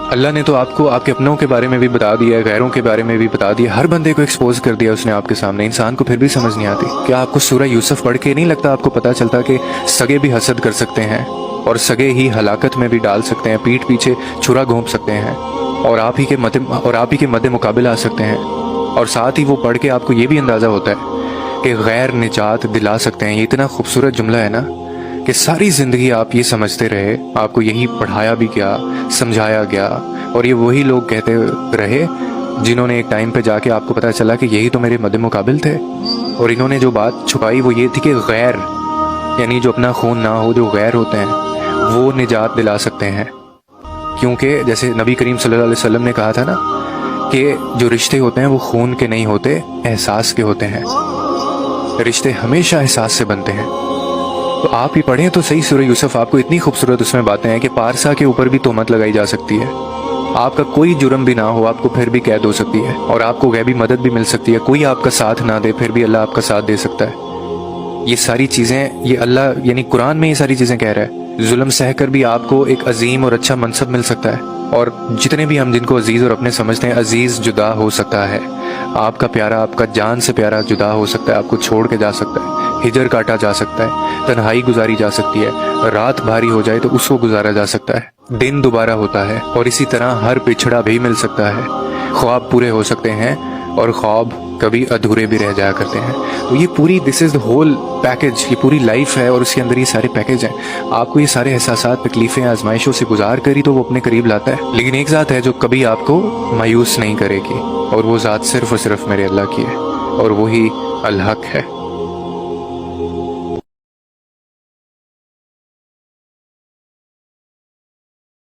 अल्लाह ने तो आपको आपके अपनों के बारे में भी बता दिया है, गैरों के बारे में भी बता दिया, हर बंदे को एक्सपोज कर दिया उसने आपके सामने। इंसान को फिर भी समझ नहीं आती। क्या आपको सूरह यूसुफ पढ़ के नहीं लगता, आपको पता चलता कि सगे भी हसद कर सकते हैं और सगे ही हलाकत में भी डाल सकते हैं, पीठ पीछे छुरा घोंप सकते हैं और आप ही के मद्दे मुकाबले आ सकते हैं। और साथ ही वो पढ़ के आपको ये भी अंदाज़ा होता है कि गैर निजात दिला सकते हैं। ये इतना खूबसूरत जुमला है ना कि सारी ज़िंदगी आप ये समझते रहे, आपको यही पढ़ाया भी गया, समझाया गया, और ये वही लोग कहते रहे जिन्होंने एक टाइम पे जाके आपको पता चला कि यही तो मेरे मद्दे मुकाबिल थे। और इन्होंने जो बात छुपाई वो ये थी कि गैर, यानी जो अपना खून ना हो, जो गैर होते हैं वो निजात दिला सकते हैं। क्योंकि जैसे नबी करीम सल्लल्लाहु अलैहि वसल्लम ने कहा था ना कि जो रिश्ते होते हैं वो खून के नहीं होते, एहसास के होते हैं। रिश्ते हमेशा एहसास से बनते हैं। तो आप ही पढ़ें तो सही सूरह यूसुफ, आपको इतनी खूबसूरत उसमें बातें हैं कि पारसा के ऊपर भी तोहमत लगाई जा सकती है। आपका कोई जुर्म भी ना हो, आपको फिर भी कैद हो सकती है और आपको गैबी मदद भी मिल सकती है। कोई आपका साथ ना दे फिर भी अल्लाह आपका साथ दे सकता है। ये सारी चीज़ें, ये अल्लाह यानी कुरान में ये सारी चीज़ें कह रहा है। जुल्म सह कर भी आपको एक अजीम और अच्छा मनसब मिल सकता है। और जितने भी हम जिनको अजीज़ और अपने समझते हैं, अजीज़ जुदा हो सकता है। आपका प्यारा, आपका जान से प्यारा जुदा हो सकता है, आपको छोड़ के जा सकता है, हिजर काटा जा सकता है, तन्हाई गुजारी जा सकती है, रात भारी हो जाए तो उसको गुजारा जा सकता है, दिन दोबारा होता है, और इसी तरह हर पिछड़ा भी मिल सकता है। ख्वाब पूरे हो सकते हैं और ख्वाब कभी अधूरे भी रह जाया करते हैं। तो ये पूरी, this is the whole package, ये पूरी लाइफ है और उसके अंदर ये सारे पैकेज हैं। आपको ये सारे एहसासात, तकलीफ़ें, आजमाइशों से गुजार कर ही तो वो अपने करीब लाता है। लेकिन एक ज़ात है जो कभी आपको मायूस नहीं करेगी, और वो ज़ात सिर्फ़ और सिर्फ मेरे अल्लाह की है, और वही अल हक है।